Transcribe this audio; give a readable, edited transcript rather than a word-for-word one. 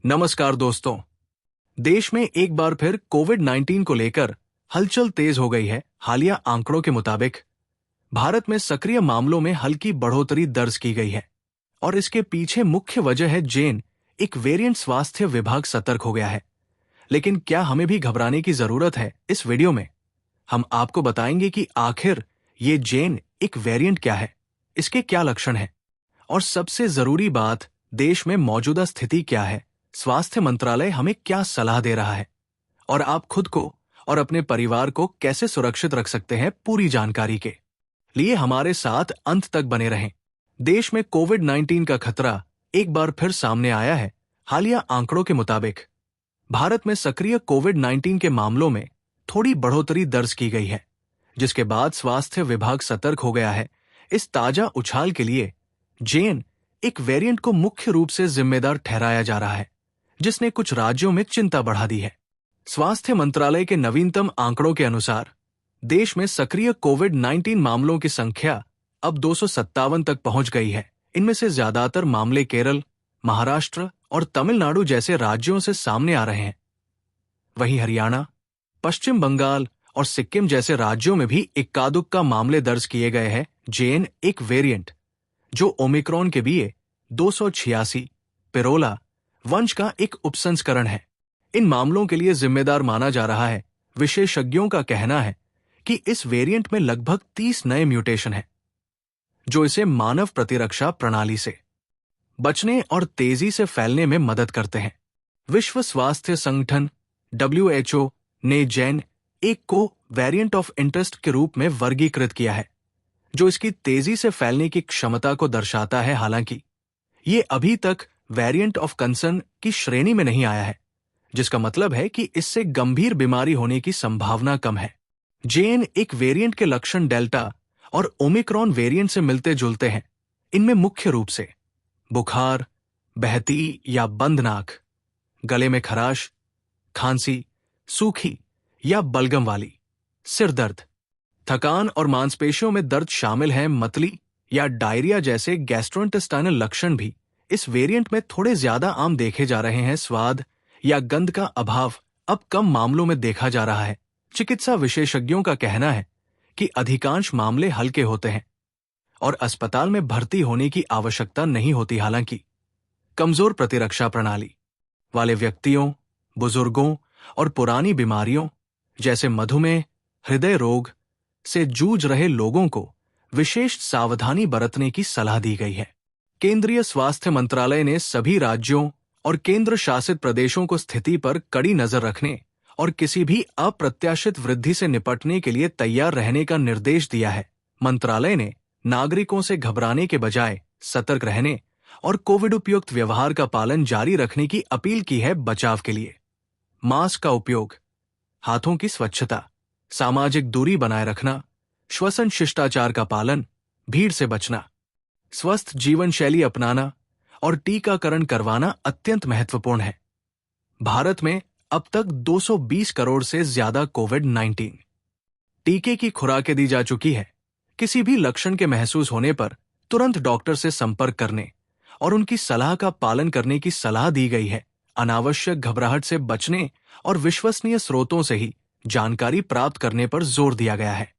नमस्कार दोस्तों। देश में एक बार फिर कोविड-19 को लेकर हलचल तेज हो गई है। हालिया आंकड़ों के मुताबिक भारत में सक्रिय मामलों में हल्की बढ़ोतरी दर्ज की गई है और इसके पीछे मुख्य वजह है एक वेरिएंट। स्वास्थ्य विभाग सतर्क हो गया है, लेकिन क्या हमें भी घबराने की जरूरत है? इस वीडियो में हम आपको बताएंगे कि आखिर ये एक वेरिएंट क्या है, इसके क्या लक्षण हैं और सबसे जरूरी बात, देश में मौजूदा स्थिति क्या है, स्वास्थ्य मंत्रालय हमें क्या सलाह दे रहा है और आप खुद को और अपने परिवार को कैसे सुरक्षित रख सकते हैं। पूरी जानकारी के लिए हमारे साथ अंत तक बने रहें। देश में कोविड-19 का खतरा एक बार फिर सामने आया है। हालिया आंकड़ों के मुताबिक भारत में सक्रिय कोविड-19 के मामलों में थोड़ी बढ़ोतरी दर्ज की गई है, जिसके बाद स्वास्थ्य विभाग सतर्क हो गया है। इस ताजा उछाल के लिए एक वेरिएंट को मुख्य रूप से जिम्मेदार ठहराया जा रहा है, जिसने कुछ राज्यों में चिंता बढ़ा दी है। स्वास्थ्य मंत्रालय के नवीनतम आंकड़ों के अनुसार देश में सक्रिय कोविड-19 मामलों की संख्या अब 257 तक पहुंच गई है। इनमें से ज्यादातर मामले केरल, महाराष्ट्र और तमिलनाडु जैसे राज्यों से सामने आ रहे हैं। वहीं हरियाणा, पश्चिम बंगाल और सिक्किम जैसे राज्यों में भी इक्का दुक्का मामले दर्ज किए गए हैं। एक वेरिएंट जो ओमिक्रॉन के BA.286 पिरोला वंश का एक उपसंस्करण है, इन मामलों के लिए जिम्मेदार माना जा रहा है। विशेषज्ञों का कहना है कि इस वेरिएंट में लगभग 30 नए म्यूटेशन हैं, जो इसे मानव प्रतिरक्षा प्रणाली से बचने और तेजी से फैलने में मदद करते हैं। विश्व स्वास्थ्य संगठन WHO ने एक को वेरिएंट ऑफ इंटरेस्ट के रूप में वर्गीकृत किया है, जो इसकी तेजी से फैलने की क्षमता को दर्शाता है। हालांकि ये अभी तक वेरिएंट ऑफ कंसर्न की श्रेणी में नहीं आया है, जिसका मतलब है कि इससे गंभीर बीमारी होने की संभावना कम है। एक वेरिएंट के लक्षण डेल्टा और ओमिक्रॉन वेरिएंट से मिलते जुलते हैं। इनमें मुख्य रूप से बुखार, बहती या बंद नाक, गले में खराश, खांसी, सूखी या बलगम वाली, सिर दर्द, थकान और मांसपेशियों में दर्द शामिल हैं। मतली या डायरिया जैसे गैस्ट्रोइंटेस्टाइनल लक्षण भी इस वेरिएंट में थोड़े ज्यादा आम देखे जा रहे हैं। स्वाद या गंध का अभाव अब कम मामलों में देखा जा रहा है। चिकित्सा विशेषज्ञों का कहना है कि अधिकांश मामले हल्के होते हैं और अस्पताल में भर्ती होने की आवश्यकता नहीं होती। हालांकि कमजोर प्रतिरक्षा प्रणाली वाले व्यक्तियों, बुजुर्गों और पुरानी बीमारियों जैसे मधुमेह, हृदय रोग से जूझ रहे लोगों को विशेष सावधानी बरतने की सलाह दी गई है। केंद्रीय स्वास्थ्य मंत्रालय ने सभी राज्यों और केंद्र शासित प्रदेशों को स्थिति पर कड़ी नजर रखने और किसी भी अप्रत्याशित वृद्धि से निपटने के लिए तैयार रहने का निर्देश दिया है। मंत्रालय ने नागरिकों से घबराने के बजाय सतर्क रहने और कोविड उपयुक्त व्यवहार का पालन जारी रखने की अपील की है। बचाव के लिए मास्क का उपयोग, हाथों की स्वच्छता, सामाजिक दूरी बनाए रखना, श्वसन शिष्टाचार का पालन, भीड़ से बचना, स्वस्थ जीवन शैली अपनाना और टीकाकरण करवाना अत्यंत महत्वपूर्ण है। भारत में अब तक 220 करोड़ से ज्यादा कोविड-19 टीके की खुराकें दी जा चुकी है। किसी भी लक्षण के महसूस होने पर तुरंत डॉक्टर से संपर्क करने और उनकी सलाह का पालन करने की सलाह दी गई है। अनावश्यक घबराहट से बचने और विश्वसनीय स्रोतों से ही जानकारी प्राप्त करने पर जोर दिया गया है।